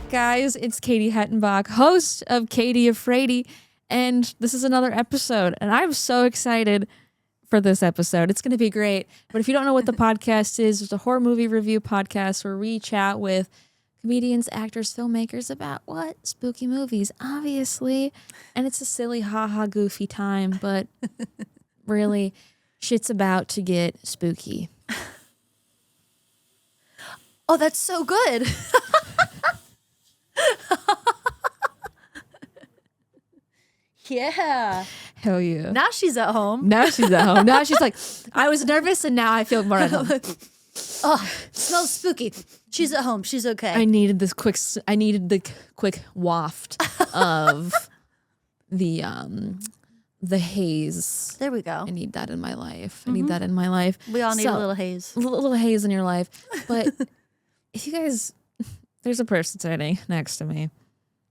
guys. It's Katie Hettenbach, host of Katie-afraidy, and this is another episode. And I'm so excited for this episode. It's going to be great. But if you don't know what the podcast is, it's a horror movie review podcast where we chat with comedians, actors, filmmakers about what? Spooky movies, obviously. And it's a silly, ha-ha, goofy time, but really, shit's about to get spooky. Oh, that's so good. Yeah. Hell yeah. Now she's at home. Now she's at home. Now she's like, I was nervous and now I feel more at home. Oh, smells spooky. She's at home. She's okay. I needed the quick waft of the haze. There we go. I need that in my life. I need that in my life. We all need a little haze. A little haze in your life. But if you guys, there's a person sitting next to me.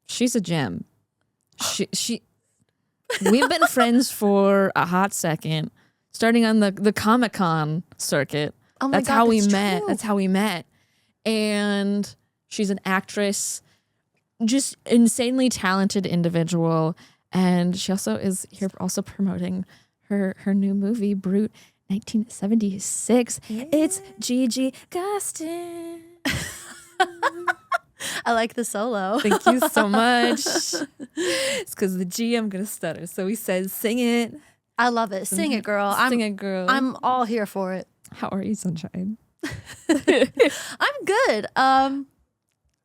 She's a gem. We've been friends for a hot second, starting on the Comic-Con circuit. Oh my That's God, how we that's met. true. That's how we met. And she's an actress, just insanely talented individual. And she also is here also promoting her new movie, Brute 1976. Yeah. It's Gigi Gustin. I like the solo. Thank you so much. It's because the G I'm going to stutter. So he says, sing it. I love it. Sing it, girl. Sing it, girl. I'm all here for it. How are you, sunshine? I'm good.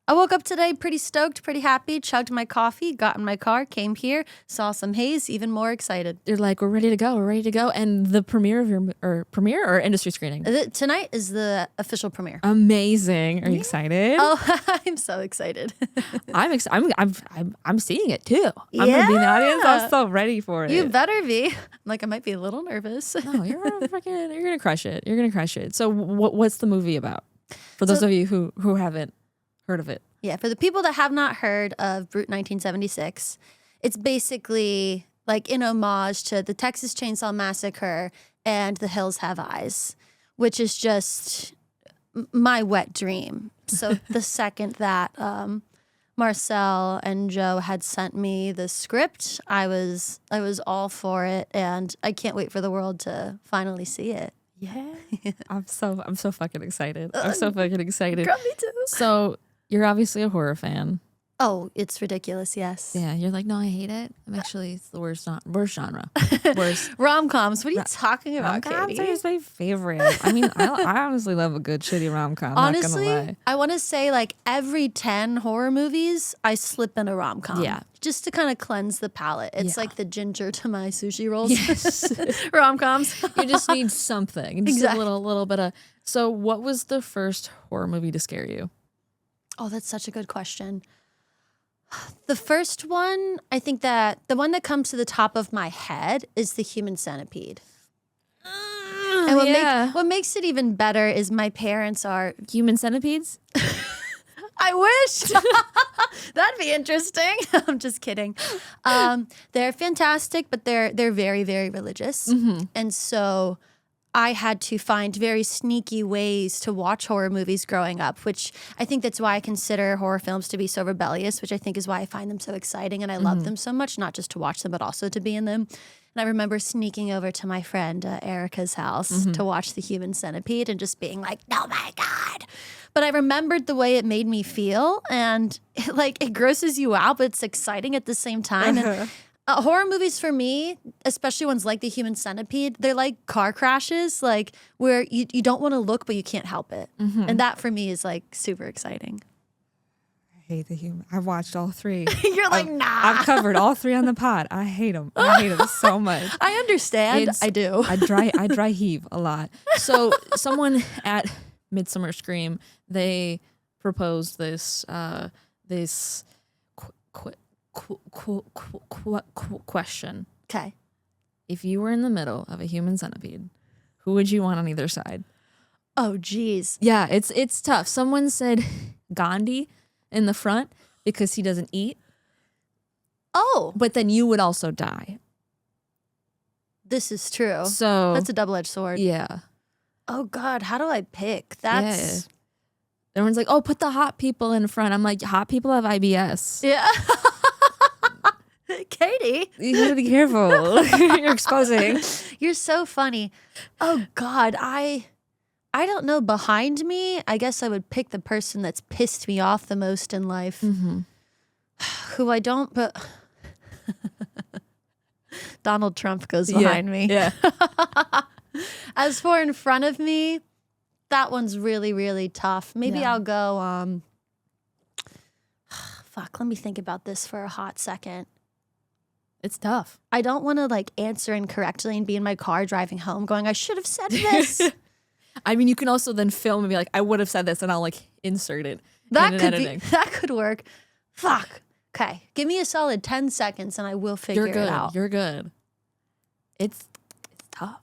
I woke up today pretty stoked, pretty happy, chugged my coffee, got in my car, came here, saw some haze, even more excited. You're like, we're ready to go. We're ready to go. And the premiere of your premiere or industry screening? Tonight is the official premiere. Amazing. Are you excited? Oh, I'm so excited. I'm seeing it too. I'm gonna be in the audience. I'm so ready for it. You better be. I'm like, I might be a little nervous. No, you're gonna crush it. You're gonna crush it. So what's the movie about? For those of you who haven't heard of it. Yeah, for the people that have not heard of Brute 1976, it's basically like in homage to the Texas Chainsaw Massacre and The Hills Have Eyes, which is just my wet dream. So the second that Marcel and Joe had sent me the script, I was all for it, and I can't wait for the world to finally see it. Yeah. I'm so fucking excited. I'm so fucking excited. Girl, me too. So you're obviously a horror fan. Oh, it's ridiculous, yes. Yeah, you're like, no, I hate it. It's the worst genre. Worst. Rom-coms. What are you talking about, Rom-coms Katie? are my favorite. I mean, I honestly love a good shitty rom-com. Honestly, not gonna lie. I want to say like every 10 horror movies, I slip in a rom-com. Yeah. Just to kind of cleanse the palate. It's Yeah. like the ginger to my sushi rolls. Yes. Rom-coms. You just need something. Just Exactly. a little bit of. So what was the first horror movie to scare you? Oh, that's such a good question. The first one, I think that the one that comes to the top of my head is the Human Centipede. And what makes it even better is my parents are... Human Centipedes? I wish. That'd be interesting. I'm just kidding. They're fantastic, but they're very, very religious. Mm-hmm. And so I had to find very sneaky ways to watch horror movies growing up, which I think that's why I consider horror films to be so rebellious, which I think is why I find them so exciting and I love them so much, not just to watch them, but also to be in them. And I remember sneaking over to my friend Erica's house to watch the Human Centipede and just being like, oh my God. But I remembered the way it made me feel, and it grosses you out, but it's exciting at the same time. And horror movies for me, especially ones like the Human Centipede, they're like car crashes, like where you don't want to look, but you can't help it. And that for me is like super exciting. I hate the human. I've watched all three. You're like, nah. I've covered all three on the pod. I hate them. I hate them so much. I understand. I do. I dry heave a lot. So someone at Midsummer Scream, they proposed this question. Okay. If you were in the middle of a human centipede, who would you want on either side? Oh, geez. Yeah, it's tough. Someone said Gandhi in the front because he doesn't eat, Oh, but then you would also die. this is true. So That's a double-edged sword. yeah. Oh, God. How do I pick? That's... Everyone's like, oh, put the hot people in front. I'm like, hot people have IBS. Yeah. Katie, You gotta be careful. You're exposing. you're so funny. Oh God, I don't know. Behind me, I guess I would pick the person that's pissed me off the most in life. Who I don't, but Donald Trump goes behind me. Yeah. As for in front of me, that one's really, really tough. Maybe Yeah. I'll go, fuck, let me think about this for a hot second. It's tough. I don't want to like answer incorrectly and be in my car driving home going, I should have said this. I mean, you can also then film and be like, I would have said this, and I'll like insert it. That in could editing. that could work. Fuck. Okay. Give me a solid 10 seconds and I will figure You're good. it out. You're good. It's tough.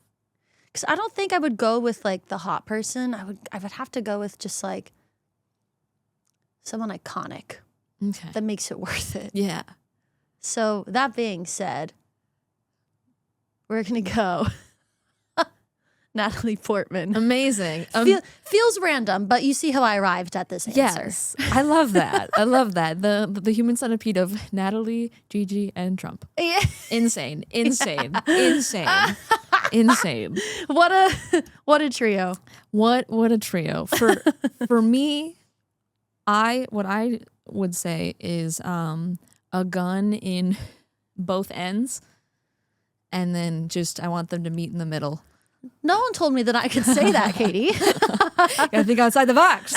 Because I don't think I would go with like the hot person. I would have to go with just like someone iconic Okay. that makes it worth it. Yeah. So that being said, we're gonna go Natalie Portman. Amazing. Feels random, but you see how I arrived at this answer. Yes. I love that. I love that. The human centipede of Natalie, Gigi, and Trump. Yeah. Insane. Insane. Insane. Insane. What a trio. What a trio. For me, what I would say is a gun in both ends, and then just I want them to meet in the middle. No one told me that I could say that, Katie. Gotta think outside the box.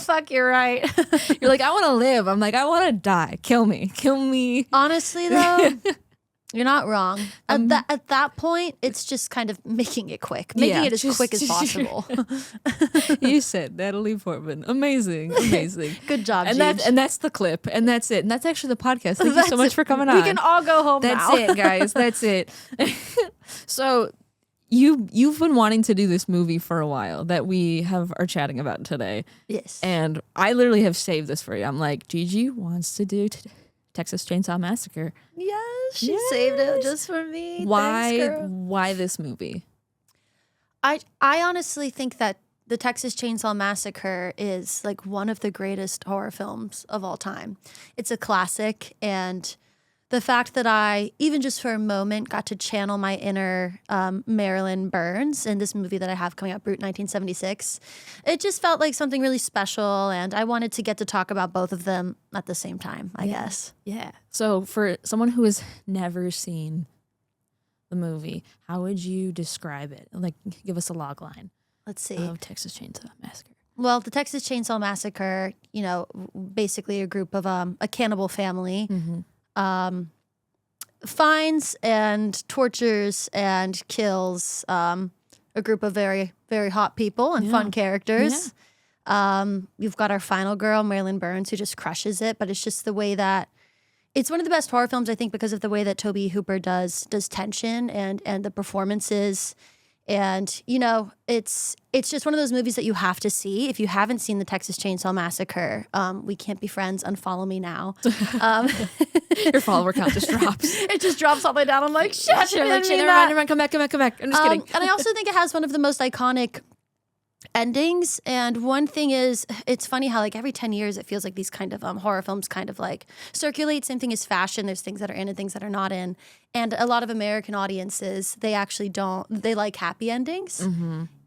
Fuck, you're right. You're like, I want to live. I'm like, I want to die. Kill me. Kill me. Honestly, though, you're not wrong. At that point, it's just kind of making it quick. Making it as quick as possible. You said Natalie Portman. Amazing. Amazing. Good job, And Gigi. that's the clip. And that's it. And that's actually the podcast. Thank you so much for coming on. We can all go home That's now. it, guys. That's it. So you've been wanting to do this movie for a while that we are chatting about today. Yes. And I literally have saved this for you. I'm like, Gigi wants to do Texas Chainsaw Massacre. Yes, she saved it just for me. Why? Thanks, girl. Why this movie? I honestly think that the Texas Chainsaw Massacre is like one of the greatest horror films of all time. It's a classic, and the fact that I, even just for a moment, got to channel my inner Marilyn Burns in this movie that I have coming up, Brute 1976, it just felt like something really special, and I wanted to get to talk about both of them at the same time, I guess. Yeah. So for someone who has never seen the movie, how would you describe it? Like, give us a log line Let's see. of Texas Chainsaw Massacre. Well, the Texas Chainsaw Massacre, you know, basically a group of a cannibal family finds and tortures and kills a group of very, very hot people and fun characters. We've got our final girl, Marilyn Burns, who just crushes it, but it's just the way that it's one of the best horror films, I think, because of the way that Tobe Hooper does tension and the performances. And, you know, it's just one of those movies that you have to see. If you haven't seen the Texas Chainsaw Massacre, we can't be friends. Unfollow me now. Your follower count just drops. It just drops all the way down. I'm like, shit, You're like, shit, never mind, come back. I'm just kidding. And I also think it has one of the most iconic endings. And one thing is, it's funny how like every 10 years it feels like these kind of horror films kind of like circulate. Same thing as fashion. There's things that are in and things that are not in. And a lot of American audiences, they actually they like happy endings.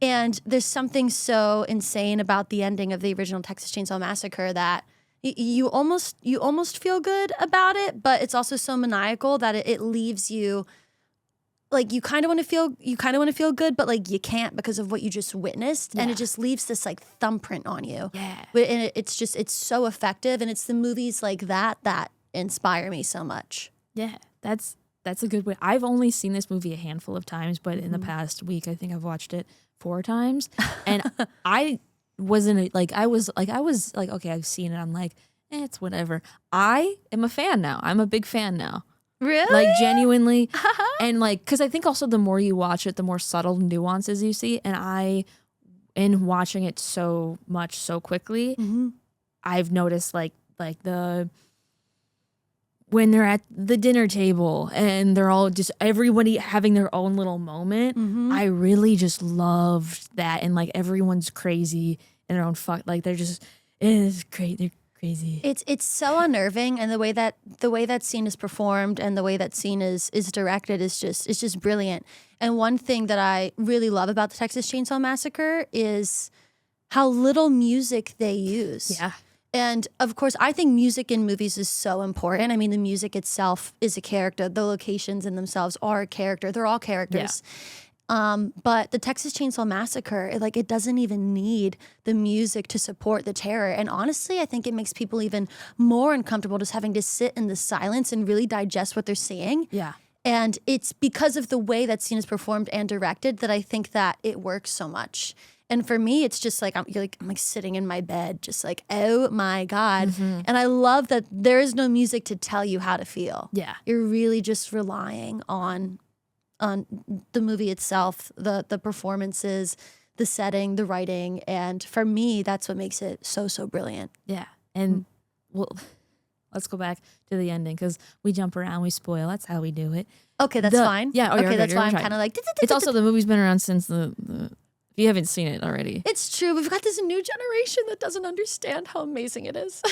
And there's something so insane about the ending of the original Texas Chainsaw Massacre that you almost feel good about it, but it's also so maniacal that it leaves you like you kind of want to feel good, but like you can't because of what you just witnessed, and it just leaves this like thumbprint on you. Yeah, and it's so effective, and it's the movies like that inspire me so much. Yeah, that's a good way. I've only seen this movie a handful of times, but in the past week, I think I've watched it 4 times, and I was like, okay, I've seen it. I'm like, it's whatever. I am a fan now. I'm a big fan now. Really? Like genuinely. And like, because I think also the more you watch it, the more subtle nuances you see. And in watching it so much so quickly, I've noticed like when they're at the dinner table and they're all just everybody having their own little moment. I really just loved that. And like everyone's crazy in their own like they're just, it is great. They're crazy. It's so unnerving, and the way that scene is performed and the way that scene is directed is just brilliant. And one thing that I really love about the Texas Chainsaw Massacre is how little music they use. Yeah. And of course, I think music in movies is so important. I mean, the music itself is a character. The locations in themselves are a character. They're all characters. Yeah. But the Texas Chainsaw Massacre, it doesn't even need the music to support the terror. And honestly, I think it makes people even more uncomfortable just having to sit in the silence and really digest what they're seeing. Yeah. And it's because of the way that scene is performed and directed that I think that it works so much. And for me, it's just I'm sitting in my bed, just oh my God. Mm-hmm. And I love that there is no music to tell you how to feel. Yeah. You're really just relying on the movie itself, the performances, the setting, the writing. And for me, that's what makes it so, so brilliant. Yeah. And well, let's go back to the ending because we jump around, we spoil. That's how we do it. Okay, that's fine. Yeah. Okay, that's why I'm kind of like... It's also, the movie's been around since if you haven't seen it already. It's true. We've got this new generation that doesn't understand how amazing it is.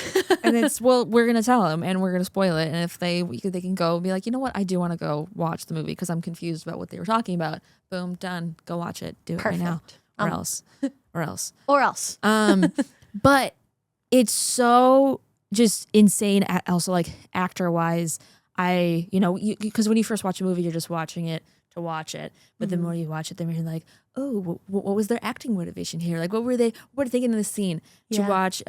And we're going to tell them and we're going to spoil it. And if they can go and be like, you know what? I do want to go watch the movie because I'm confused about what they were talking about. Boom, done. Go watch it. Do it right now. Or else. Or else. But it's so just insane. Also, actor wise, because when you first watch a movie, you're just watching it to watch it. But the more you watch it, the more you're like, oh, what was their acting motivation here? What were they thinking in the scene? Did you watch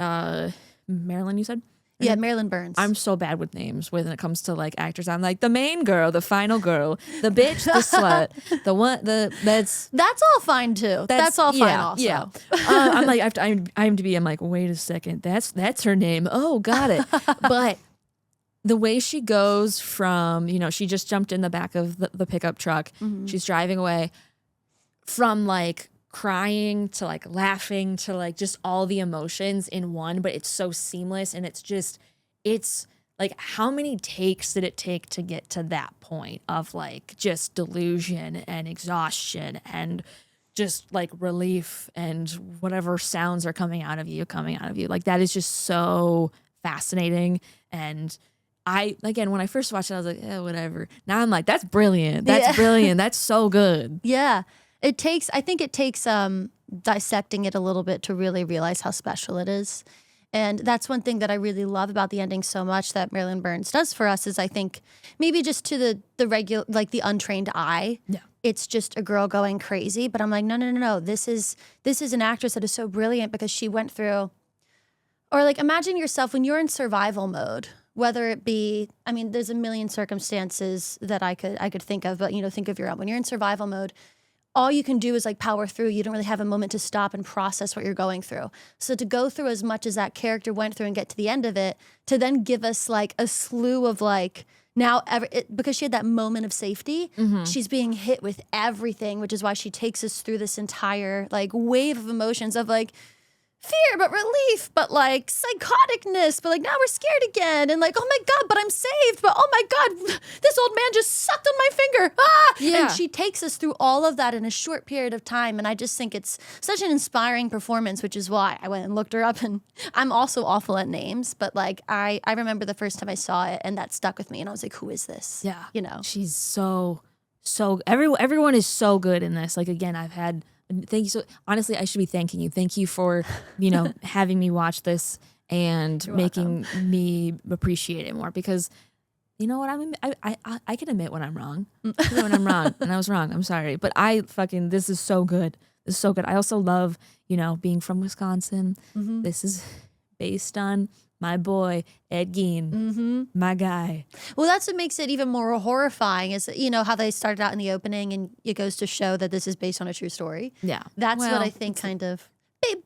Marilyn, you said? Yeah, Marilyn Burns. I'm so bad with names when it comes to actors. I'm like the main girl, the final girl, the bitch, the slut, the one, that's all fine too. That's all fine also. Yeah. I'm like, after IMDb, I'm like, wait a second, that's her name. Oh, got it. But the way she goes from, she just jumped in the back of the pickup truck. Mm-hmm. She's driving away from crying to laughing to just all the emotions in one, but it's so seamless. And it's how many takes did it take to get to that point of just delusion and exhaustion and just relief and whatever sounds are coming out of you. That is just so fascinating. And when I first watched it, I was like, whatever. Now I'm like, that's brilliant. That's brilliant. That's so good. Yeah. I think it takes dissecting it a little bit to really realize how special it is. And that's one thing that I really love about the ending so much that Marilyn Burns does for us is I think maybe just to the regular, the untrained eye, it's just a girl going crazy. But I'm like, no. This is an actress that is so brilliant because she went through, or imagine yourself when you're in survival mode. Whether it be, there's a million circumstances that I could think of, but think of your own. When you're in survival mode, all you can do is power through. You don't really have a moment to stop and process what you're going through. So to go through as much as that character went through and get to the end of it, to then give us a slew of because she had that moment of safety, she's being hit with everything, which is why she takes us through this entire wave of emotions of fear, but relief, but psychoticness, but now we're scared again. And oh my God, but I'm saved. But oh my God, this old man just sucked on my finger. Ah! Yeah. And she takes us through all of that in a short period of time. And I just think it's such an inspiring performance, which is why I went and looked her up. And I'm also awful at names, but I remember the first time I saw it and that stuck with me. And I was like, who is this? Yeah. She's so everyone is so good in this. Again, thank you. So honestly, I should be thanking you. Thank you for, having me watch this and You're making welcome. me appreciate it more because you know what? I can admit when I'm wrong. When I'm wrong and I was wrong. I'm sorry. But this is so good. This is so good. I also love, being from Wisconsin. Mm-hmm. This is based on my boy, Ed Gein, my guy. Well, that's what makes it even more horrifying is, how they started out in the opening and it goes to show that this is based on a true story. Yeah. That's what I think kind of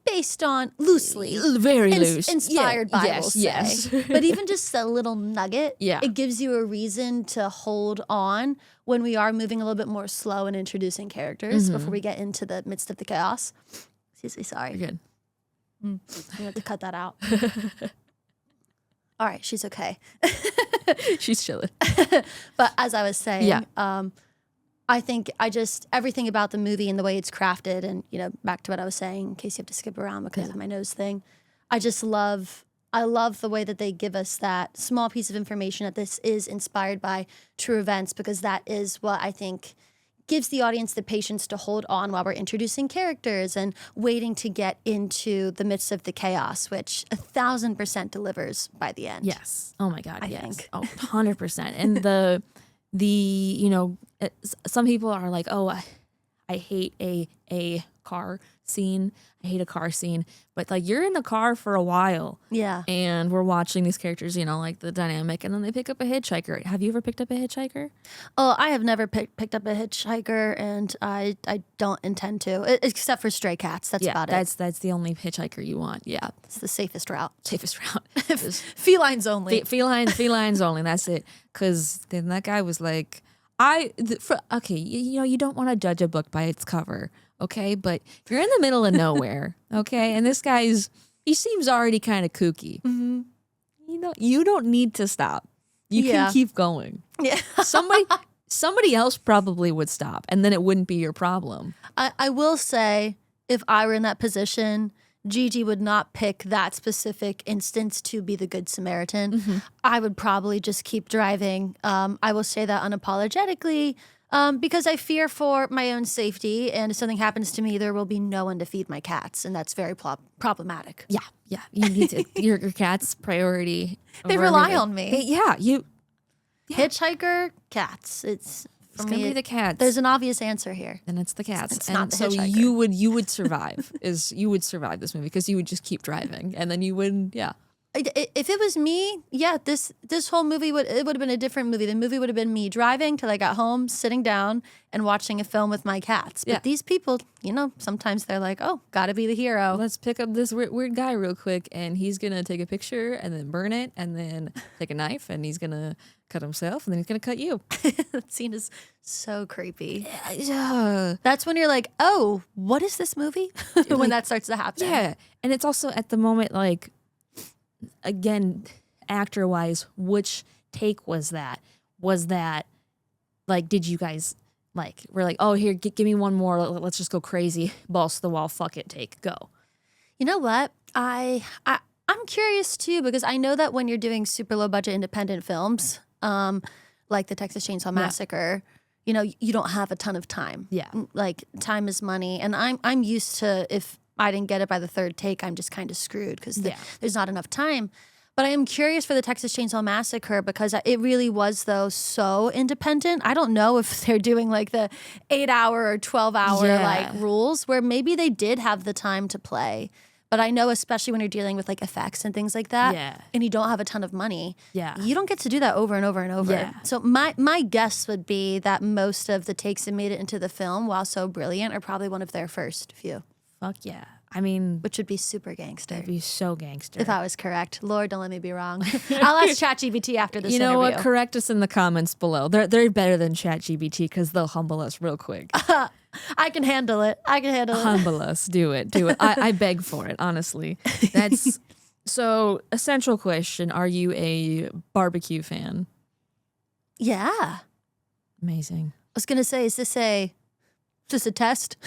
based on loosely. Very loose. Inspired by, we'll say. Yes. But even just a little nugget, it gives you a reason to hold on when we are moving a little bit more slow and introducing characters before we get into the midst of the chaos. Excuse me, sorry. You're good. You have to cut that out. All right, she's okay. She's chilling. But as I was saying, I think everything about the movie and the way it's crafted, and back to what I was saying, in case you have to skip around because of my nose thing, I love the way that they give us that small piece of information that this is inspired by true events, because that is what I think gives the audience the patience to hold on while we're introducing characters and waiting to get into the midst of the chaos, which 1,000% delivers by the end. Yes. Oh my God. I yes. think. Oh, 100%. And some people are like, oh, I hate a car scene. I hate a car scene. But like, you're in the car for a while. Yeah. And we're watching these characters, like the dynamic, and then they pick up a hitchhiker. Have you ever picked up a hitchhiker? Oh, I have never picked up a hitchhiker, and I don't intend to, except for stray cats. That's about it. That's the only hitchhiker you want. Yeah. It's the safest route. Felines only. Felines only. That's it. Because then that guy was like, you don't want to judge a book by its cover, okay? But you're in the middle of nowhere, okay? And this he seems already kind of kooky. Mm-hmm. You don't need to stop. You can keep going. Yeah. Somebody else probably would stop, and then it wouldn't be your problem. I will say, if I were in that position, Gigi would not pick that specific instance to be the Good Samaritan. Mm-hmm. I would probably just keep driving. I will say that unapologetically, because I fear for my own safety, and if something happens to me, there will be no one to feed my cats, and that's very problematic. Yeah. You need to, your cat's priority. They rely on me. Hitchhiker, cats. It's gonna be the cats. There's an obvious answer here. And it's the cats. It's not the so hitchhiker. you would survive. You would survive this movie because you would just keep driving, and then you wouldn't. Yeah. If it was me, this whole movie would have been a different movie. The movie would have been me driving till I got home, sitting down and watching a film with my cats. But these people, sometimes they're like, oh, gotta be the hero. Let's pick up this weird guy real quick, and he's gonna take a picture and then burn it, and then take a knife, and he's gonna cut himself, and then he's gonna cut you. That scene is so creepy. Yeah. That's when you're like, oh, what is this movie? When that starts to happen. Yeah. And it's also at the moment, like, again, actor-wise, which take was that? Was that, like, did you guys, like, we're like, oh, here, give me one more, let's just go crazy, balls to the wall, fuck it, take, go. You know what? I'm curious, too, because I know that when you're doing super low-budget independent films, like the Texas Chainsaw Massacre, you don't have a ton of time. Yeah. Like, time is money, and I'm used to, if I didn't get it by the third take, I'm just kind of screwed because there's not enough time. But I am curious for the Texas Chainsaw Massacre because it really was, though, so independent. I don't know if they're doing like the 8-hour or 12-hour like rules where maybe they did have the time to play. But I know, especially when you're dealing with like effects and things like that, and you don't have a ton of money, you don't get to do that over and over and over. Yeah. So my guess would be that most of the takes that made it into the film, while so brilliant, are probably one of their first few. Fuck yeah. I mean, which would be super gangster. That'd be so gangster. If I was correct. Lord, don't let me be wrong. I'll ask ChatGPT after this interview. What? Correct us in the comments below. They're better than ChatGPT because they'll humble us real quick. I can handle it. Humble us. Do it. I beg for it, honestly. That's so essential question. Are you a barbecue fan? Yeah. Amazing. I was going to say, is this a test?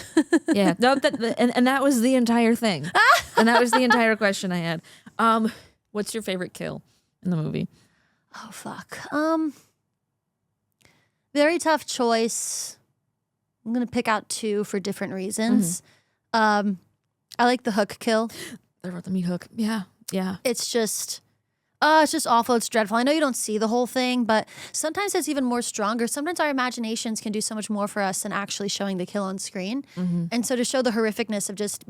Yeah. No, and that was the entire thing. And that was the entire question I had. What's your favorite kill in the movie? Oh, fuck. Very tough choice. I'm going to pick out two for different reasons. I like the hook kill. I wrote the meat hook. Yeah. Yeah. It's just awful. It's dreadful. I know you don't see the whole thing, but sometimes it's even more stronger. Sometimes our imaginations can do so much more for us than actually showing the kill on screen. And so to show the horrificness of just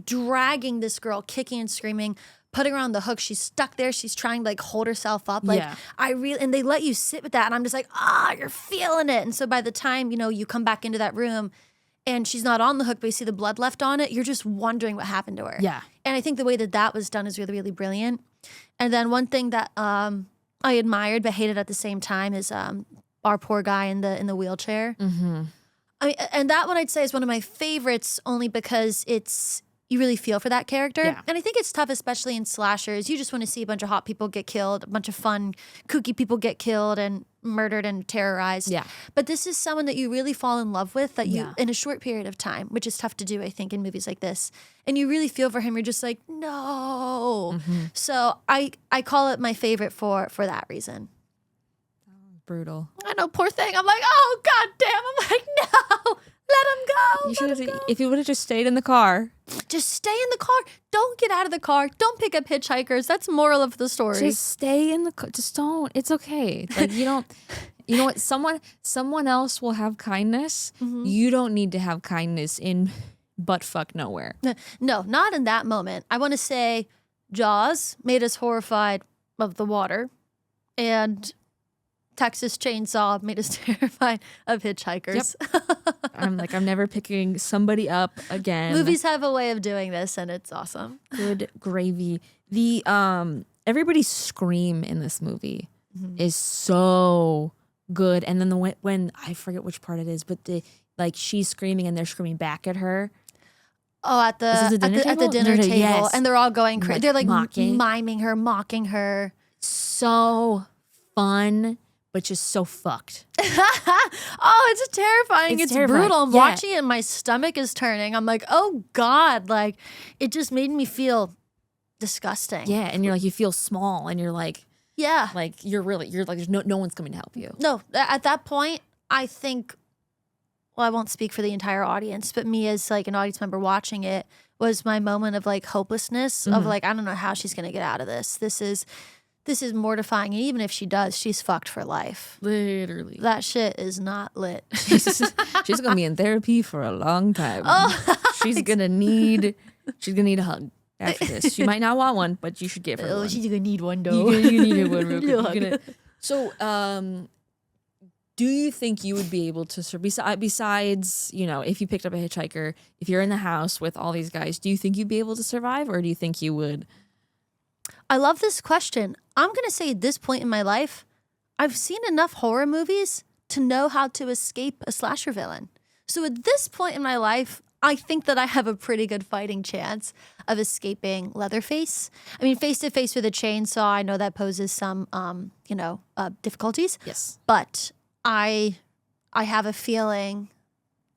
dragging this girl, kicking and screaming, putting her on the hook, she's stuck there. She's trying to like hold herself up. Like and they let you sit with that. And I'm just like, you're feeling it. And so by the time, you come back into that room and she's not on the hook, but you see the blood left on it, you're just wondering what happened to her. Yeah. And I think the way that was done is really, really brilliant. And then one thing that I admired but hated at the same time is our poor guy in the wheelchair. I mean, and that one I'd say is one of my favorites only because it's, you really feel for that character. Yeah. And I think it's tough, especially in slashers. You just want to see a bunch of hot people get killed, a bunch of fun, kooky people get killed and murdered and terrorized. Yeah. But this is someone that you really fall in love with that you Yeah. in a short period of time, which is tough to do, I think, in movies like this. And you really feel for him. You're just like, no. So I call it my favorite for that reason. Brutal. I know, poor thing. I'm like, oh, God damn. I'm like, no, let him go. You should have, if you would have just stayed in the car. Just stay in the car. Don't get out of the car. Don't pick up hitchhikers. That's moral of the story. Just stay in the car. Just don't. It's okay. Like you don't. You know what? Someone else will have kindness. You don't need to have kindness in butt fuck nowhere. No, not in that moment. I want to say Jaws made us horrified of the water, and Texas Chainsaw made us terrified of hitchhikers. I'm never picking somebody up again. Movies have a way of doing this, and it's awesome. Good gravy. The everybody's scream in this movie is so good. And then when I forget which part it is, but she's screaming and they're screaming back at her. Oh, at the dinner table, yes. And they're all going crazy. They're like mocking her. So fun, but just so fucked. Oh, it's terrifying. It's terrifying. brutal. I'm Yeah. watching it and my stomach is turning. I'm like, oh God. Like, it just made me feel disgusting. Yeah, and you're like, you feel small, and you're like, Yeah. you're like, there's no one's coming to help you. No, at that point, I think, well, I won't speak for the entire audience, but me as like an audience member watching it was my moment of like hopelessness of like, I don't know how she's going to get out of this. This is mortifying. And even if she does, she's fucked for life. Literally. That shit is not lit. She's going to be in therapy for a long time. Oh, she's going to need a hug after this. She might not want one, but you should give her one. she's going to need one though. You need one real quick. Hug. So, do you think you would be able to, besides, if you picked up a hitchhiker, if you're in the house with all these guys, do you think you'd be able to survive, or do you think you would? I love this question. I'm going to say at this point in my life, I've seen enough horror movies to know how to escape a slasher villain. So at this point in my life, I think that I have a pretty good fighting chance of escaping Leatherface. I mean, face to face with a chainsaw, I know that poses some, difficulties. Yes. But I have a feeling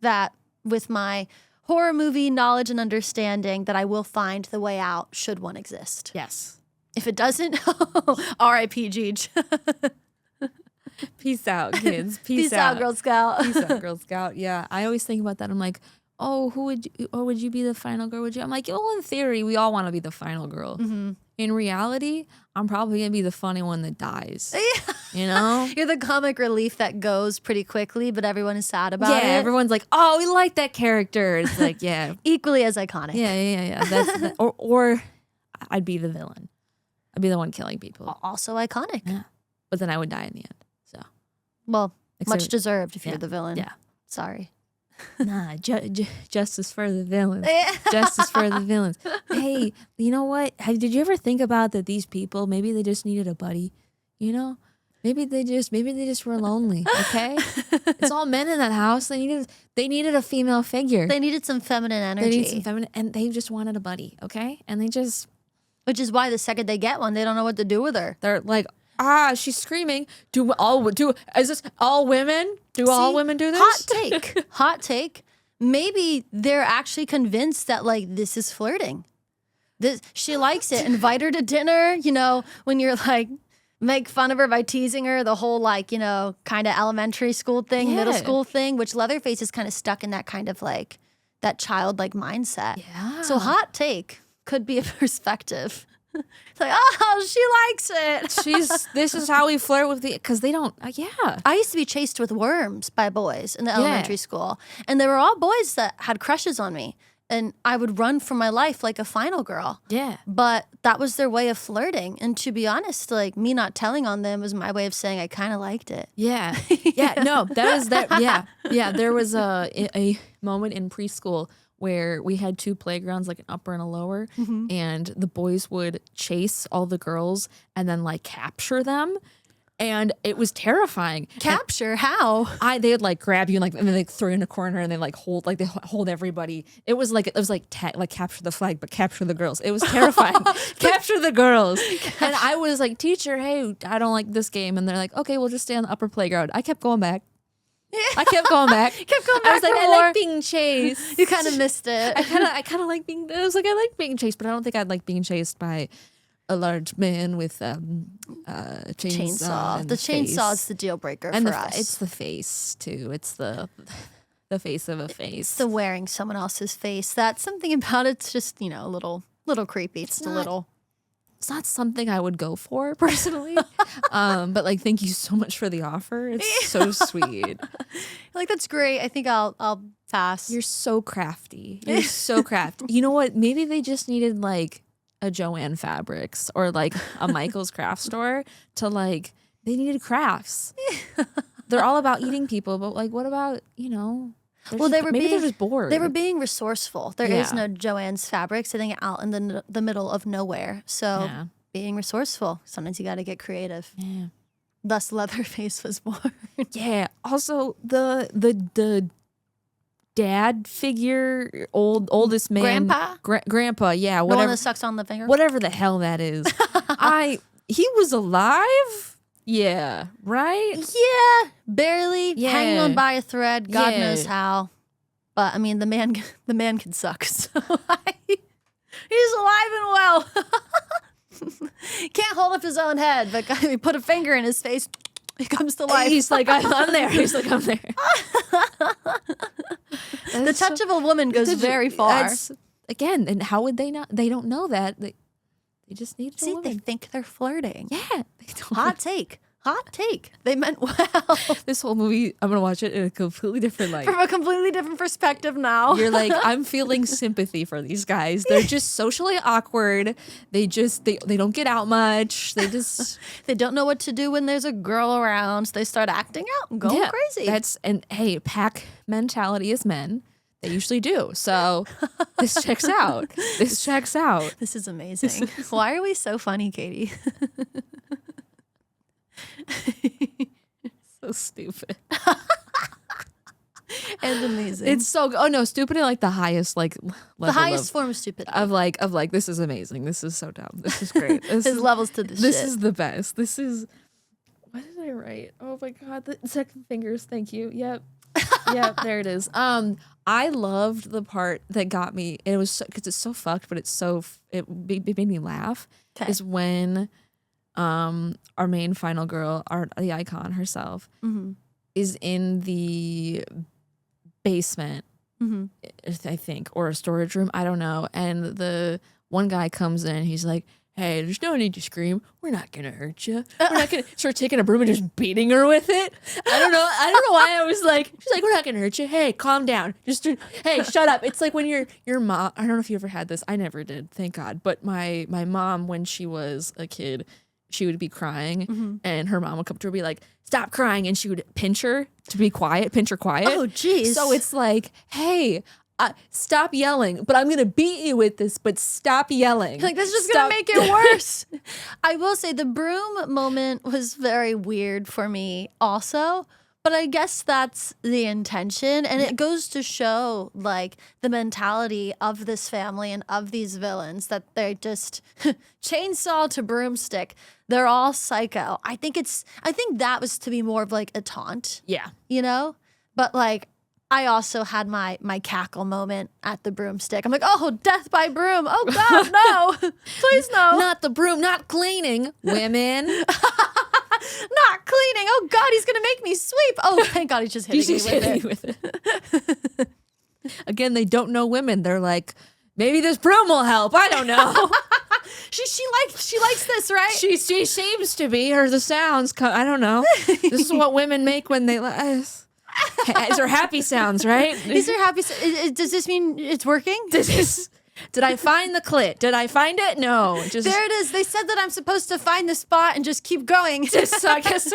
that with my horror movie knowledge and understanding that I will find the way out should one exist. Yes. If it doesn't, R.I.P. Gigi. Peace out, kids. Peace out, Girl Scout. Peace out, Girl Scout. Yeah, I always think about that. I'm like, oh, would you be the final girl? I'm like, well, in theory, we all want to be the final girl. Mm-hmm. In reality, I'm probably gonna be the funny one that dies. Yeah. You know, You're the comic relief that goes pretty quickly, but everyone is sad about it. Yeah, everyone's like, oh, we like that character. It's like, yeah, equally as iconic. yeah. That's or I'd be the villain. I'd be the one killing people. Also iconic. Yeah, but then I would die in the end. So, well, Except- much deserved if you're yeah, the villain. yeah. Sorry. Nah, justice for the villains. Justice for the villains. Hey, you know what? Did you ever think about that? These people, maybe they just needed a buddy. You know, maybe they just were lonely. Okay, it's all men in that house. They needed a female figure. They needed some feminine energy. They needed some feminine, and they just wanted a buddy. Okay, and which is why the second they get one, they don't know what to do with her. they're like, she's screaming. Is this all women? All women do this? Hot take. Maybe they're actually convinced that like this is flirting. She likes it. Invite her to dinner. When you're like make fun of her by teasing her, the whole like kind of elementary school thing, middle school thing, which Leatherface is kind of stuck in that kind of like that childlike mindset. Yeah. So hot take could be a perspective. It's like, oh, she likes it. This is how we flirt with because they don't, I used to be chased with worms by boys in the elementary school. And they were all boys that had crushes on me. And I would run for my life like a final girl. Yeah. But that was their way of flirting. And to be honest, like me not telling on them was my way of saying I kind of liked it. Yeah. Yeah. No, that was that. Yeah. Yeah. There was a moment in preschool where we had two playgrounds, like an upper and a lower, and the boys would chase all the girls and then like capture them. And it was terrifying. Capture? How? They would like grab you and then they throw you in a corner and they hold everybody. It was like capture the flag, but capture the girls. It was terrifying. Capture the girls. And I was like, teacher, hey, I don't like this game. And they're like, okay, we'll just stay on the upper playground. I kept going back. I kept going back. I was like, I like being chased. You kind of missed it. I kind of like being. I was like, I like being chased, but I don't think I'd like being chased by a large man with chainsaw. The chainsaw is the deal breaker for us. It's the face too. It's the face of a face. It's the wearing someone else's face. That's something about it's just a little creepy. It's a little. It's not something I would go for personally, but like, thank you so much for the offer. It's so sweet. Like, that's great. I think I'll pass. You're so crafty. You're so crafty. You know what? Maybe they just needed like a Joanne Fabrics or like a Michael's craft store to like, they needed crafts. They're all about eating people, but like, what about, Well, maybe they're just bored. They were being resourceful. There is no Joanne's Fabric sitting out in the middle of nowhere. So being resourceful, sometimes you got to get creative. Yeah. Thus, Leatherface was born. Yeah. Also, the dad figure, oldest man, grandpa. Yeah. The one that sucks on the finger. Whatever the hell that is. He was alive. Yeah. Right. Yeah. Barely hanging on by a thread. God knows how. But I mean, the man can suck. So he's alive and well. Can't hold up his own head, but we put a finger in his face. He comes to life. He's like, I'm there. He's like, I'm there. The touch of a woman goes very far. Again, and how would they not? They don't know that. They just need to. They think they're flirting. Yeah. Hot take. They meant well. This whole movie, I'm going to watch it in a completely different light. From a completely different perspective now. You're like, I'm feeling sympathy for these guys. They're just socially awkward. They don't get out much. They don't know what to do when there's a girl around. So they start acting out and going crazy. And hey, pack mentality as men. They usually do. So this checks out. This is amazing. Why are we so funny, Katie? So stupid. And amazing. It's so stupid in like the highest level. The highest form of stupidity. Of like this is amazing. This is so dumb. This is great. His levels to this This is the best. This is, what did I write? Oh my god, the second fingers. Thank you. Yep. Yep, there it is. I loved the part that got me. It was because it's so fucked, but it made me laugh. Okay. Is when our main final girl, the icon herself, is in the basement, I think, or a storage room. I don't know. And the one guy comes in. He's like, "Hey, there's no need to scream. We're not gonna hurt you. We're not gonna." Start taking a broom and just beating her with it. I don't know why I was like. She's like, "We're not gonna hurt you. Hey, calm down. Hey, shut up." It's like when your mom. I don't know if you ever had this. I never did, thank God. But my mom, when she was a kid, she would be crying, and her mom would come to her and be like, "Stop crying," and she would pinch her to be quiet, pinch her quiet. Oh, geez. So it's like, hey. Stop yelling, but I'm going to beat you with this, but stop yelling. Like, this is just going to make it worse. I will say the broom moment was very weird for me also, but I guess that's the intention. And it goes to show, like, the mentality of this family and of these villains, that they're just chainsaw to broomstick. They're all psycho. I think that was to be more of like a taunt. Yeah. But like, I also had my cackle moment at the broomstick. I'm like, oh, death by broom. Oh, God, no. Please, no. Not the broom, not cleaning, women. Not cleaning. Oh, God, he's going to make me sweep. Oh, thank God he's just hitting me with it. Again, they don't know women. They're like, maybe this broom will help. I don't know. She likes this, right? She seems to be, or the sounds. I don't know. This is what women make when they... These are happy sounds, right? These are happy. Does this mean it's working? Did I find the clit? Did I find it? No. There it is. They said that I'm supposed to find the spot and just keep going. I guess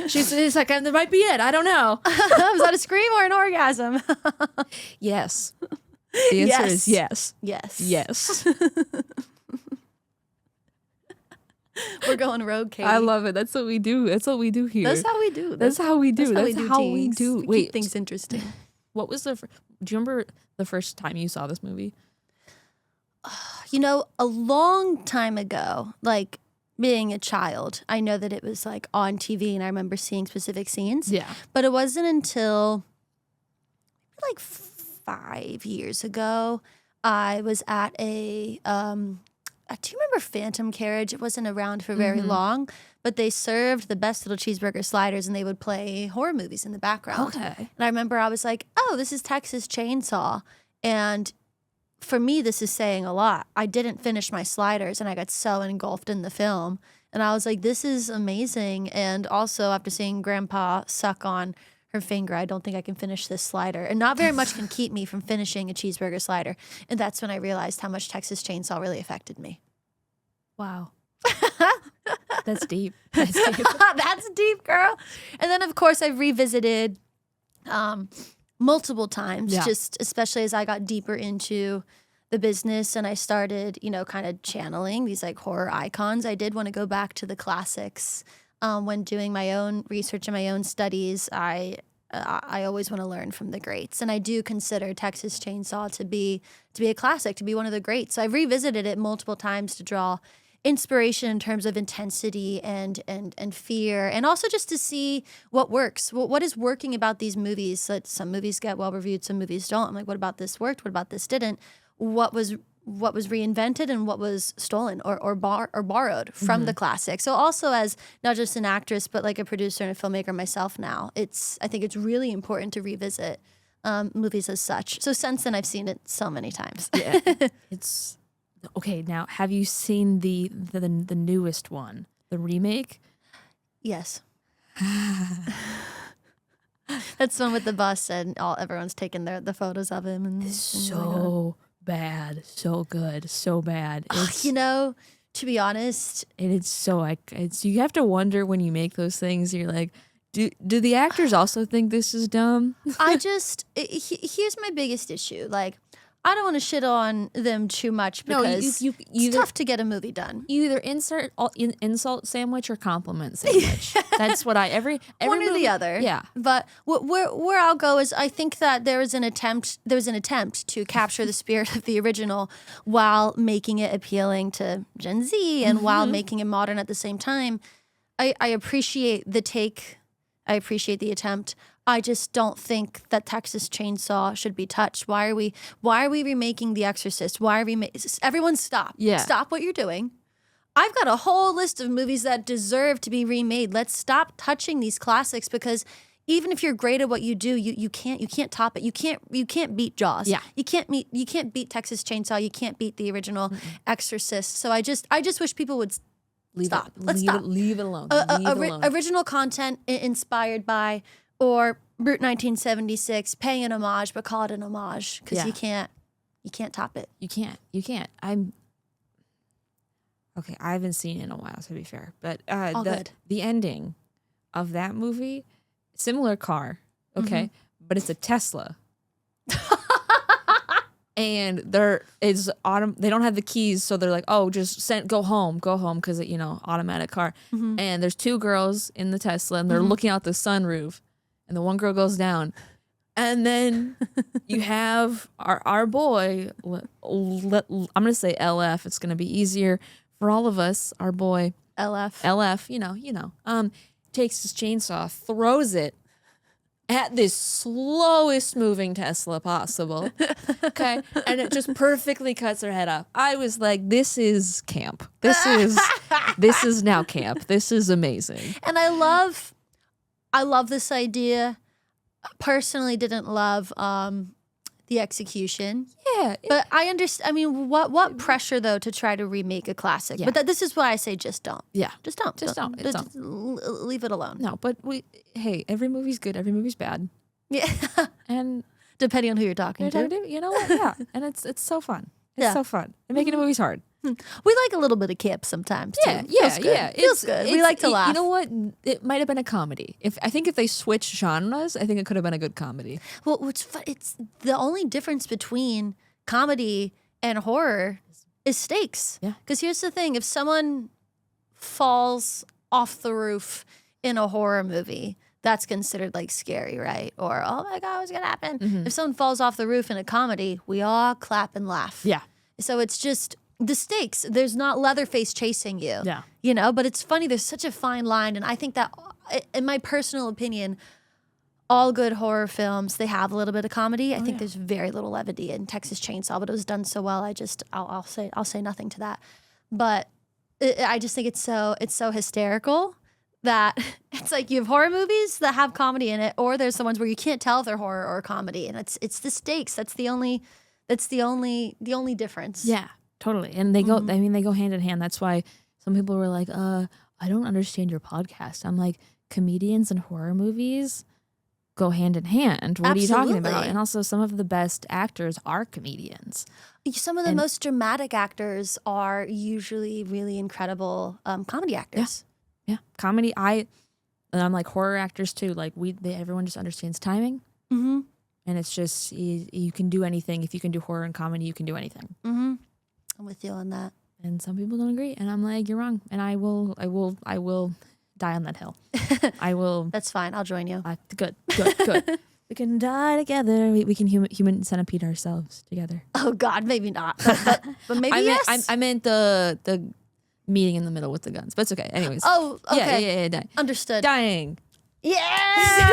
she's like, there might be it. I don't know. Was that a scream or an orgasm? Yes. The answer is yes. Yes. Yes. We're going rogue, Katie. I love it. That's what we do. That's what we do here. That's how we do. That's how we do. That's how we things. do. We Wait, keep things interesting. what was do you remember the first time you saw this movie? You know, a long time ago, like being a child, I know that it was like on TV and I remember seeing specific scenes. Yeah. But it wasn't until like 5 years ago, I was at a, do you remember Phantom Carriage? It wasn't around for very long, but they served the best little cheeseburger sliders and they would play horror movies in the background. Okay. And I remember I was like, oh, this is Texas Chainsaw. And for me, this is saying a lot. I didn't finish my sliders and I got so engulfed in the film. And I was like, this is amazing. And also, after seeing Grandpa suck on her finger, I don't think I can finish this slider. And not very much can keep me from finishing a cheeseburger slider. And that's when I realized how much Texas Chainsaw really affected me. Wow. That's deep. That's deep. That's deep, girl. And then, of course, I've revisited multiple times, just especially as I got deeper into the business and I started, you know, kind of channeling these like horror icons. I did want to go back to the classics. When doing my own research and my own studies, I always want to learn from the greats, and I do consider Texas Chainsaw to be a classic, to be one of the greats. So I've revisited it multiple times to draw inspiration in terms of intensity and fear, and also just to see what works. What is working about these movies? That some movies get well reviewed, some movies don't. I'm like, what about this worked? What about this didn't? What was reinvented and what was stolen or borrowed from the classic. So also as not just an actress, but like a producer and a filmmaker myself now, I think it's really important to revisit movies as such. So since then, I've seen it so many times. Yeah. It's okay. Now, have you seen the newest one, the remake? Yes. That's the one with the bus and everyone's taking the photos of him. And so bad, so good, so bad. You know, to be honest, it's so like you have to wonder when you make those things. You're like, do the actors also think this is dumb? Here's my biggest issue. Like, I don't want to shit on them too much because it's tough to get a movie done. You either insult sandwich or compliment sandwich. That's what every one movie, or the other. Yeah. But where I'll go is I think that there was an attempt to capture the spirit of the original while making it appealing to Gen Z and while making it modern at the same time. I appreciate the take. I appreciate the attempt. I just don't think that Texas Chainsaw should be touched. Why are we remaking The Exorcist? Everyone stop. Yeah. Stop what you're doing. I've got a whole list of movies that deserve to be remade. Let's stop touching these classics because even if you're great at what you do, you can't top it. You can't beat Jaws. Yeah. You can't beat Texas Chainsaw. You can't beat the original Exorcist. So I just wish people would stop. Let's stop. Leave it alone. Original content inspired by or Brute 1976, paying an homage, but call it an homage because you can't top it. You can't. Okay, I haven't seen it in a while, to be fair. But the ending of that movie, similar car, okay, but it's a Tesla. And they don't have the keys, so they're like, oh, just go home, because automatic car. And there's two girls in the Tesla, and they're looking out the sunroof. And the one girl goes down. And then you have our boy, I'm going to say LF. It's going to be easier for all of us. Our boy. LF, takes his chainsaw, throws it at this slowest moving Tesla possible. Okay. And it just perfectly cuts her head off. I was like, this is camp. This is now camp. This is amazing. And I love this idea. Personally, didn't love the execution. Yeah, but I understand. I mean, what pressure though to try to remake a classic? Yeah. But this is why I say just don't. Yeah, just don't. Just don't. Just leave it alone. No, but every movie's good. Every movie's bad. Yeah, and depending on who you're talking to, you know what? Yeah, and it's so fun. It's so fun. And making a movie's hard. We like a little bit of camp sometimes. Yeah, too. yeah. Feels good. We like to laugh. You know what? It might have been a comedy. I think if they switched genres, I think it could have been a good comedy. Well, it's the only difference between comedy and horror is stakes. Yeah. Because here's the thing: if someone falls off the roof in a horror movie, that's considered like scary, right? Or, oh my God, what's gonna happen? If someone falls off the roof in a comedy, we all clap and laugh. Yeah. So it's just the stakes. There's not Leatherface chasing you. Yeah. You know, but it's funny. There's such a fine line. And I think that, in my personal opinion, all good horror films, they have a little bit of comedy. I think there's very little levity in Texas Chainsaw, but it was done so well. I'll say nothing to that. But I just think it's so hysterical that it's like you have horror movies that have comedy in it, or there's the ones where you can't tell if they're horror or comedy, and it's the stakes. That's the only difference. Yeah, totally. And they go. I mean, they go hand in hand. That's why some people were like, I don't understand your podcast." I'm like, comedians and horror movies go hand in hand. What are you talking about? And also, some of the best actors are comedians. Some of the most dramatic actors are usually really incredible comedy actors. Yeah, comedy. And I'm like horror actors too. Like everyone just understands timing, and it's just you can do anything. If you can do horror and comedy, you can do anything. I'm with you on that. And some people don't agree, and I'm like, you're wrong. And I will die on that hill. I will. That's fine. I'll join you. Good. We can die together. We can human centipede ourselves together. Oh God, maybe not. But maybe yes. I meant the meeting in the middle with the guns, but it's okay. Anyways. Oh, okay. Yeah. Understood. Dying. Yeah.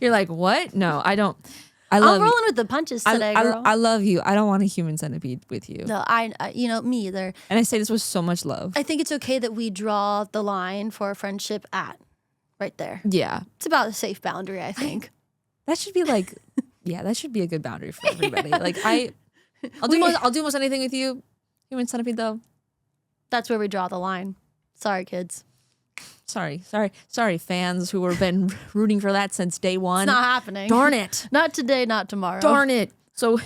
You're like, what? No, I don't. I'm rolling with the punches today, girl. I love you. I don't want a human centipede with you. No, me either. And I say this with so much love. I think it's okay that we draw the line for a friendship at right there. Yeah. It's about a safe boundary, I think. That should be like, that should be a good boundary for everybody. Like I'll do almost anything with you. Human centipede though. That's where we draw the line. Sorry, kids. Sorry, fans who have been rooting for that since day one. It's not happening. Darn it. Not today, not tomorrow. Darn it. So,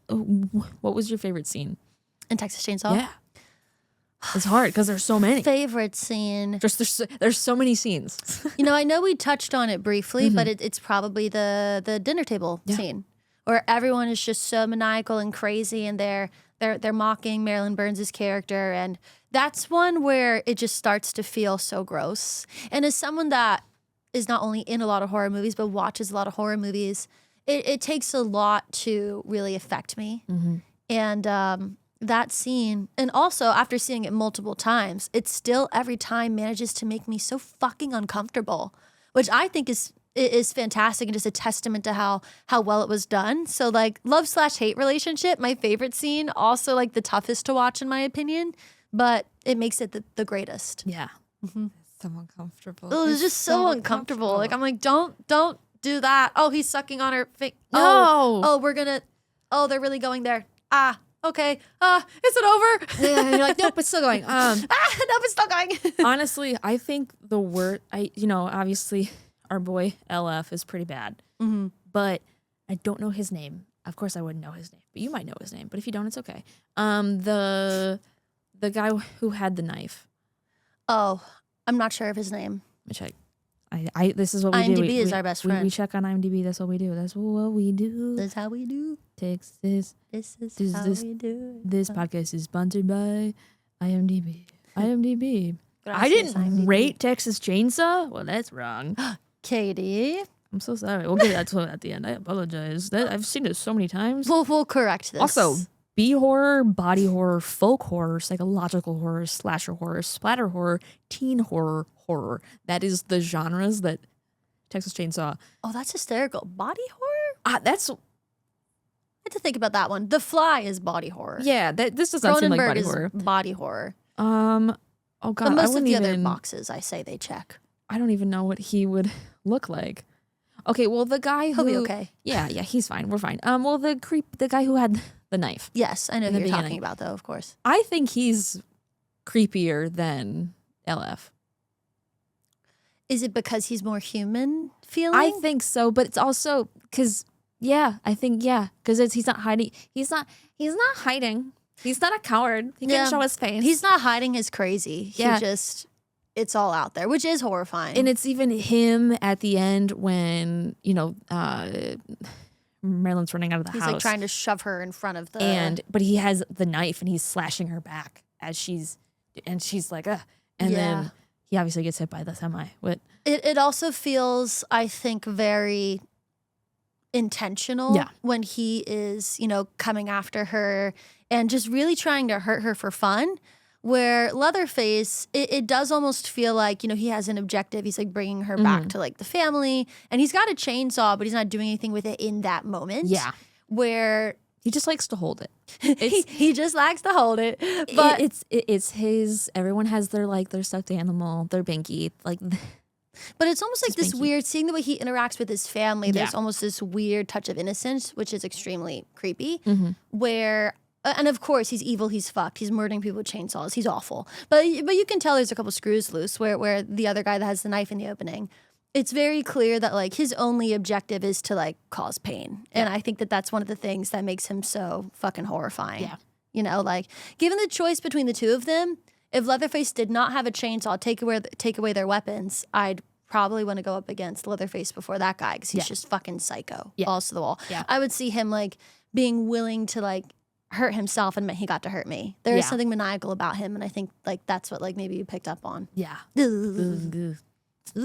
what was your favorite scene? In Texas Chainsaw? Yeah. It's hard because there's so many. Favorite scene. There's so many scenes. I know we touched on it briefly, but it's probably the dinner table scene where everyone is just so maniacal and crazy, and they're mocking Marilyn Burns' character, and that's one where it just starts to feel so gross. And as someone that is not only in a lot of horror movies but watches a lot of horror movies, it takes a lot to really affect me. And that scene, and also after seeing it multiple times, it still every time manages to make me so fucking uncomfortable, which I think is fantastic and just a testament to how well it was done. So like love/hate relationship, my favorite scene, also like the toughest to watch in my opinion, but it makes it the greatest. Yeah. So uncomfortable. It was just so uncomfortable. Like I'm like, don't do that. Oh, he's sucking on her face. No. Oh, they're really going there. Okay. Is it over? Yeah, and you're like, nope, it's still going. Nope, it's still going. Honestly, I think the word, obviously our boy LF is pretty bad, but I don't know his name. Of course, I wouldn't know his name, but you might know his name. But if you don't, it's okay. The guy who had the knife. Oh, I'm not sure of his name. Let me check. This is what we do. IMDb is our best friend. We check on IMDb. That's what we do. That's what we do. That's how we do. Texas. This is how we do. This podcast is sponsored by IMDb. IMDb. I Gracias, didn't IMDb. rate Texas Chainsaw? Well, that's wrong. Katie. I'm so sorry. We'll get that to at the end. I apologize. I've seen it so many times. We'll correct this. Also, B-horror, body horror, folk horror, psychological horror, slasher horror, splatter horror, teen horror, horror. That is the genres that Texas Chainsaw. Oh, that's hysterical. Body horror? That's... I had to think about that one. The Fly is body horror. Yeah, this does not seem like body is horror. Body horror. Oh God, But most of the other boxes, I say they check. I don't even know what he would look like. Okay, well, the guy who... He'll be okay. Yeah, he's fine. We're fine. Well, the guy who had the knife. Yes, I know In who the you're beginning. talking about, though, of course. I think he's creepier than LF. Is it because he's more human feeling? I think so, but it's also because because he's not hiding. He's not hiding. He's not a coward. He can show his face. He's not hiding his crazy. Yeah. It's all out there, which is horrifying. And it's even him at the end when, Marilyn's running out of the house. He's like trying to shove her in front of the... But he has the knife and he's slashing her back as she's like, ugh. And Yeah. then he obviously gets hit by the semi. It also feels, I think, very intentional Yeah. when he is, coming after her and just really trying to hurt her for fun. Where Leatherface, it does almost feel like, he has an objective. He's like bringing her back to like the family, and he's got a chainsaw, but he's not doing anything with it in that moment. Yeah. Where He just likes to hold it. he just likes to hold it. But it's his. Everyone has their stuffed animal, their binky. But it's almost like this weird, seeing the way he interacts with his family, there's Yeah. almost this weird touch of innocence, which is extremely creepy, Mm-hmm. where, and of course, he's evil, he's fucked, he's murdering people with chainsaws, he's awful. But you can tell there's a couple screws loose where the other guy that has the knife in the opening, it's very clear that like his only objective is to like cause pain. And I think that that's one of the things that makes him so fucking horrifying. Yeah. Like given the choice between the two of them, if Leatherface did not have a chainsaw, take away their weapons, I'd probably want to go up against Leatherface before that guy because he's just fucking psycho, balls to the wall. Yeah. I would see him like being willing to like hurt himself and admit he got to hurt me. There is something maniacal about him, and I think like that's what like maybe you picked up on. Yeah. Ugh. Ugh,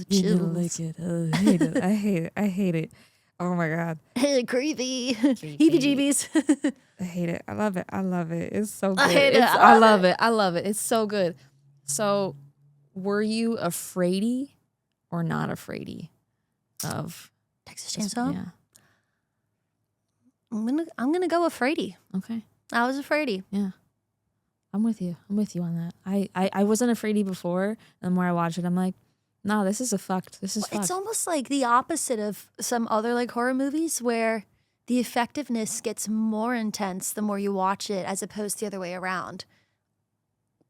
You chills. don't like it. Oh, I hate it. I hate it. I hate it. Oh my God. Creepy. Heebie-jeebies. I hate it. I love it. I love it. It's so good. I hate it. I love it. I love it. It's so good. So, were you afraidy or not afraidy of Texas Chainsaw? Yeah. I'm gonna go afraidy. Okay. I was afraidy. Yeah. I'm with you. I'm with you on that. I wasn't afraidy before, and the more I watch it, I'm like, no, this is fucked. This is fucked. It's almost like the opposite of some other like horror movies where the effectiveness gets more intense the more you watch it as opposed to the other way around.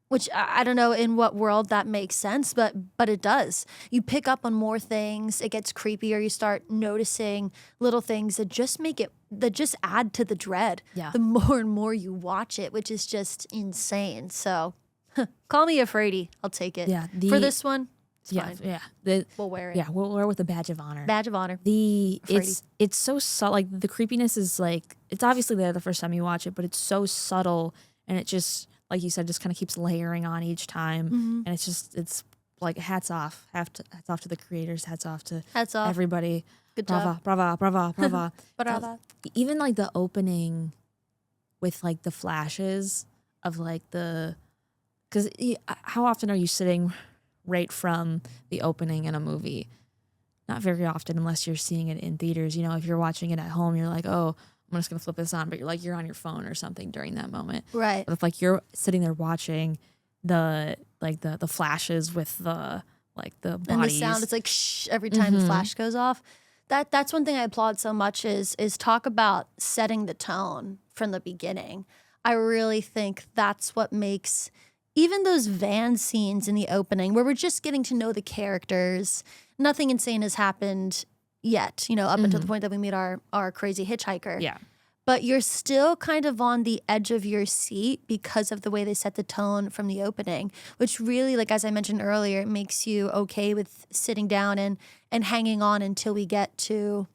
Which I don't know in what world that makes sense, but it does. You pick up on more things, it gets creepier, you start noticing little things that just add to the dread. Yeah. The more and more you watch it, which is just insane. So call me afraidy. I'll take it. Yeah. For this one, it's Yeah. fine. Yeah. We'll wear it. Yeah. We'll wear it with a badge of honor. Badge of honor. It's so subtle. Like the creepiness is like, it's obviously there the first time you watch it, but it's so subtle, and it just, like you said, just kind of keeps layering on each time. Mm-hmm. And it's like hats off. Hats off to the creators. Hats off to everybody. Good brava, job. brava, brava, brava. Brava. Even like the opening with like the flashes of like because how often are you sitting right from the opening in a movie? Not very often, unless you're seeing it in theaters. If you're watching it at home, you're like, oh, I'm just gonna flip this on, but you're on your phone or something during that moment. Right. But if like you're sitting there watching the flashes with the bodies And the sound, it's like shh every time the flash goes off. That's one thing I applaud so much is talk about setting the tone from the beginning. I really think that's what makes even those van scenes in the opening where we're just getting to know the characters. Nothing insane has happened yet, up until the point that we meet our crazy hitchhiker. Yeah. But you're still kind of on the edge of your seat because of the way they set the tone from the opening, which really, like as I mentioned earlier, it makes you okay with sitting down and hanging on until we get to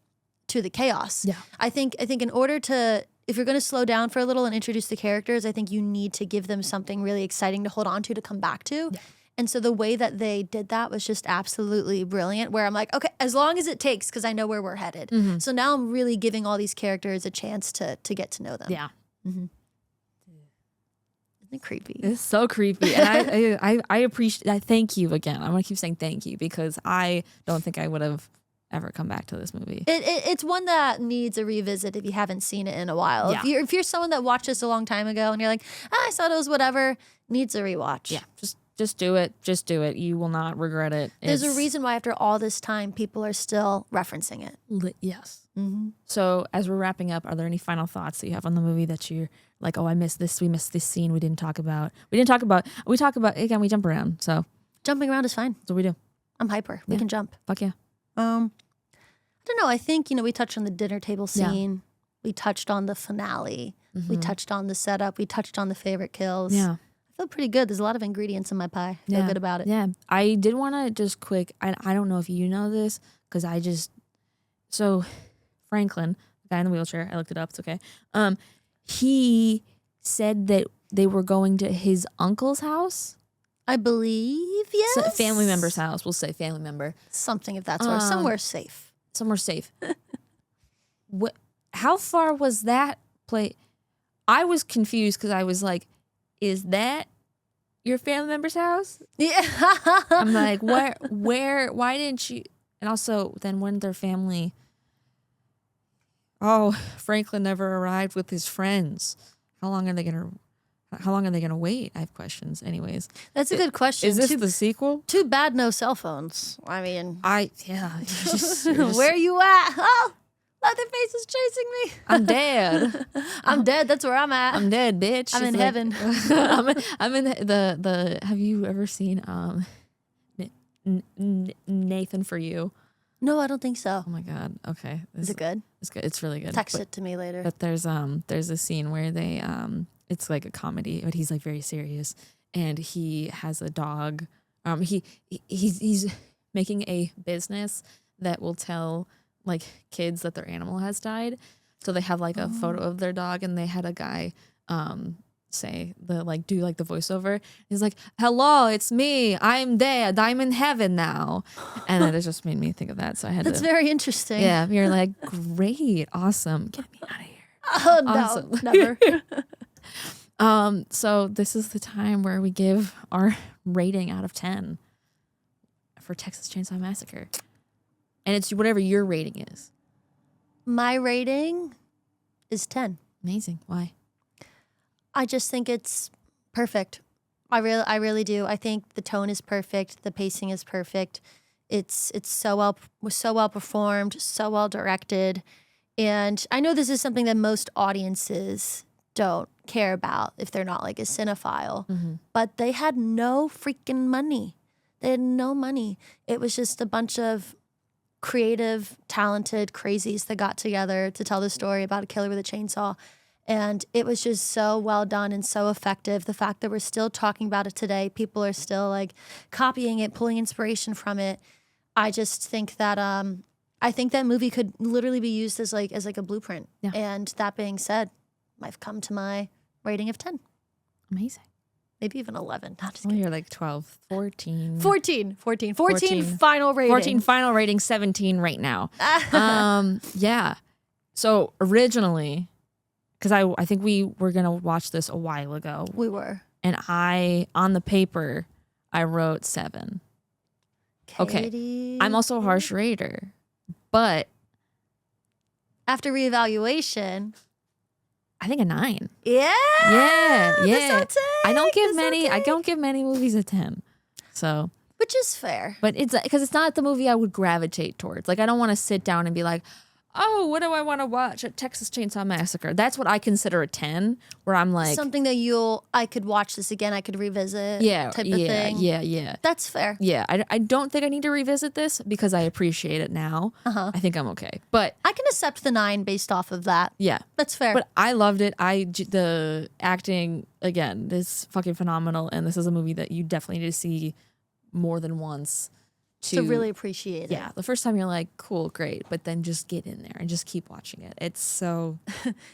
the chaos. Yeah. I think in order to, if you're going to slow down for a little and introduce the characters, I think you need to give them something really exciting to hold on to come back to. Yeah. And so the way that they did that was just absolutely brilliant, where I'm like, okay, as long as it takes, because I know where we're headed. Mm-hmm. So now I'm really giving all these characters a chance to get to know them. Yeah. Mm-hmm. Isn't it creepy? It's so creepy. And I appreciate, I thank you again. I'm going to keep saying thank you because I don't think I would have ever come back to this movie. It's one that needs a revisit if you haven't seen it in a while. Yeah. If you're someone that watched this a long time ago and you're like, I thought it was whatever, needs a rewatch. Yeah. Just do it. Just do it. You will not regret it. There's a reason why after all this time, people are still referencing it. Yes. Mm-hmm. So as we're wrapping up, are there any final thoughts that you have on the movie that you're like, oh, I missed this. We missed this scene. We talk about, again, we jump around. So jumping around is fine. That's what we do. I'm hyper. We can jump. Fuck yeah. I don't know. I think, we touched on the dinner table scene. Yeah. We touched on the finale. Mm-hmm. We touched on the setup. We touched on the favorite kills. Yeah. I feel pretty good. There's a lot of ingredients in my pie. I feel good about it. Yeah. I did want to just quick, I don't know if you know this, because so Franklin, the guy in the wheelchair, I looked it up. It's okay. He said that they were going to his uncle's house. I believe, yes. So family member's house. We'll say family member. Something of that sort. Somewhere safe. Somewhere safe. What? How far was that play? I was confused because I was like, is that your family member's house? Yeah. I'm like, where, why didn't you? And also, then when their family, oh, Franklin never arrived with his friends. How long are they gonna wait? I have questions. Anyways, That's a good question. is this the sequel? Too bad no cell phones. I mean, You're just where you at? Oh, Leatherface is chasing me. I'm dead. I'm dead. That's where I'm at. I'm dead, bitch. I'm It's in like- heaven. I'm in the. Have you ever seen Nathan For You? No, I don't think so. Oh my god. Okay. Is it good? It's good. It's really good. Text it to me later. But there's a scene where they it's like a comedy, but he's like very serious, and he has a dog. He's making a business that will tell like kids that their animal has died. So they have like a photo of their dog, and they had a guy say do the voiceover. He's like, "Hello, it's me. I'm dead. I'm in heaven now." And then it just made me think of that. So I had That's to. very interesting. Yeah, you're like, great, awesome. Get me out of here. Oh, Awesome. no, never. So this is the time where we give our rating out of 10 for Texas Chainsaw Massacre. And it's whatever your rating is. My rating is 10. Amazing. Why? I just think it's perfect. I really do. I think the tone is perfect. The pacing is perfect. It's so well performed, so well directed. And I know this is something that most audiences don't care about if they're not like a cinephile. Mm-hmm. But they had no freaking money. They had no money. It was just a bunch of creative, talented crazies that got together to tell the story about a killer with a chainsaw. And it was just so well done and so effective. The fact that we're still talking about it today, people are still like copying it, pulling inspiration from it. I just think that I think that movie could literally be used as like a blueprint. Yeah. And that being said, I've come to my rating of 10, Amazing. maybe even 11. Not just Well, kidding. you're like 12, 14. 14 14. final rating. 14 final rating, 17 right now. Yeah. So originally, because I think we were going to watch this a while ago. We were. And on the paper, I wrote 7. Okay. Katie. I'm also a harsh rater, but After reevaluation. I think a 9. Yeah. Yeah. That's our I don't give take. I don't give many movies a 10. So, Which is fair. but it's because it's not the movie I would gravitate towards. Like I don't want to sit down and be like, oh, what do I want to watch at Texas Chainsaw Massacre? That's what I consider a 10, where I'm like, Something that I could watch this again, I could revisit type of thing. Yeah. That's fair. Yeah, I don't think I need to revisit this because I appreciate it now. I think I'm okay. But I can accept the 9 based off of that. yeah, That's fair. but I loved it. The acting, again, is fucking phenomenal. And this is a movie that you definitely need to see more than once. to really appreciate it. Yeah, the first time you're like, cool, great. But then just get in there and just keep watching it. It's so...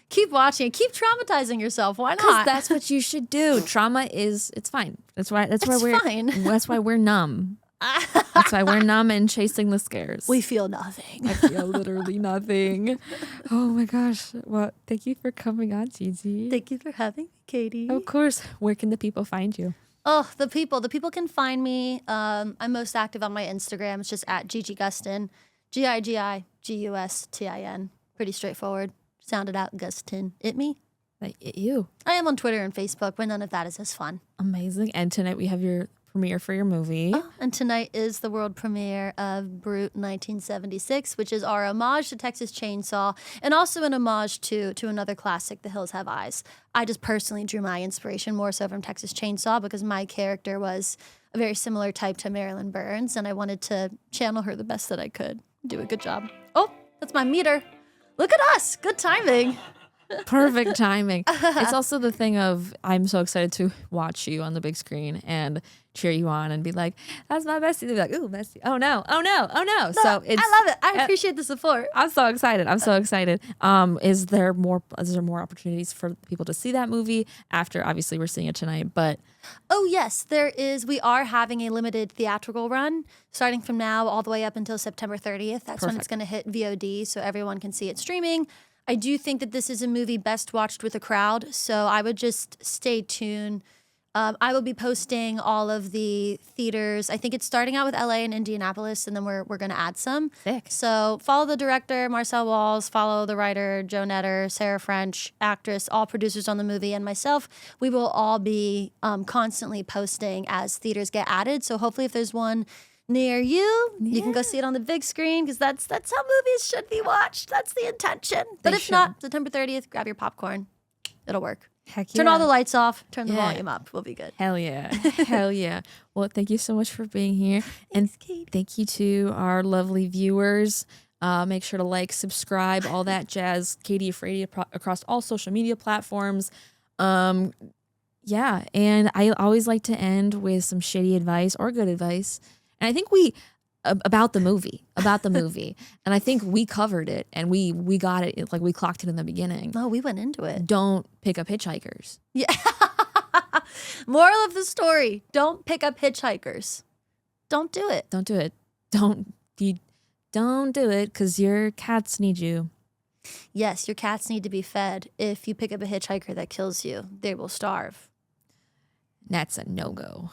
Keep watching it. Keep traumatizing yourself. Why Because not? that's what you should do. Trauma it's fine. That's why we're fine. That's why we're numb. That's why we're numb and chasing the scares. We feel nothing. I feel literally nothing. Oh my gosh. Well, thank you for coming on, Gigi. Thank you for having me, Katie. Of course. Where can the people find you? Oh, the people can find me. I'm most active on my Instagram. It's just at Gigi Gustin, GIGIGUSTIN. Pretty straightforward. Sound it out, Gustin. Me. Like you. I am on Twitter and Facebook, but none of that is as fun. Amazing. And tonight we have your premiere for your movie. Oh, and tonight is the world premiere of Brute 1976, which is our homage to Texas Chainsaw and also an homage to another classic, The Hills Have Eyes. I just personally drew my inspiration more so from Texas Chainsaw because my character was a very similar type to Marilyn Burns, and I wanted to channel her the best that I could. Do a good job. Oh, that's my meter. Look at us. Good timing. Perfect timing. It's also the thing of I'm so excited to watch you on the big screen and cheer you on and be like, that's my bestie. They'll be like, ooh, bestie. Oh no, oh no, oh no. So it's I love it. I appreciate the support. I'm so excited. I'm so excited. Is there more opportunities for people to see that movie after obviously we're seeing it tonight, but Oh, yes, there is. We are having a limited theatrical run starting from now all the way up until September 30th. That's when it's going to hit VOD so everyone can see it streaming. I do think that this is a movie best watched with a crowd, so I would just stay tuned. I will be posting all of the theaters. I think it's starting out with LA and Indianapolis, and then we're going to add some. Sick. So follow the director, Marcel Walls, follow the writer, Joe Netter, Sarah French, actress, all producers on the movie, and myself. We will all be constantly posting as theaters get added. So hopefully if there's one near you, you can go see it on the big screen because that's how movies should be watched. That's the intention. But if not, September 30th, grab your popcorn. It'll work. Heck yeah. Turn all the lights off. Turn the volume up. We'll be good. Hell yeah. Hell yeah. Well, thank you so much for being here. And thank you to our lovely viewers. Make sure to like, subscribe, all that jazz. Katie Hettenbach across all social media platforms. Yeah. And I always like to end with some shitty advice or good advice. And I think about the movie. And I think we covered it and we got it, like we clocked it in the beginning. Oh, we went into it. Don't pick up hitchhikers. Yeah. Moral of the story, don't pick up hitchhikers. Don't do it. Don't do it. Don't do it because your cats need you. Yes, your cats need to be fed. If you pick up a hitchhiker that kills you, they will starve. That's a no-go.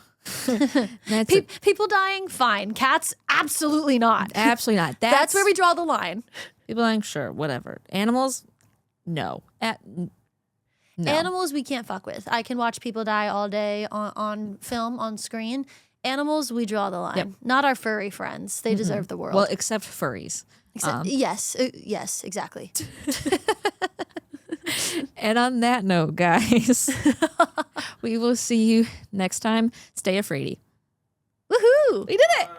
People dying, fine. Cats, absolutely not. Absolutely not. That's where we draw the line. People dying, sure, whatever. Animals, no. No. Animals we can't fuck with. I can watch people die all day on film, on screen. Animals, we draw the line. Yep. Not our furry friends. They deserve the world. Well, except furries. Yes, exactly. And on that note, guys, we will see you next time. Stay afraidy. Woohoo! We did it!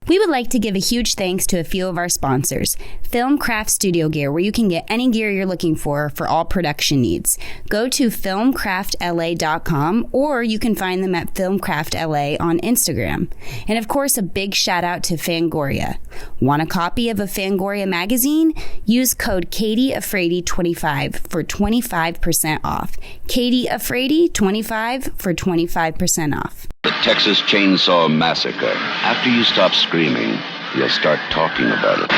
We would like to give a huge thanks to a few of our sponsors. Filmcraft Studio Gear, where you can get any gear you're looking for all production needs. Go to filmcraftla.com or you can find them at filmcraftla on Instagram. And of course, a big shout out to Fangoria. Want a copy of a Fangoria magazine? Use code katie-afraidy25 for 25% off. katie-afraidy25 for 25% off. The Texas Chainsaw Massacre. After you stop screaming, you'll start talking about it.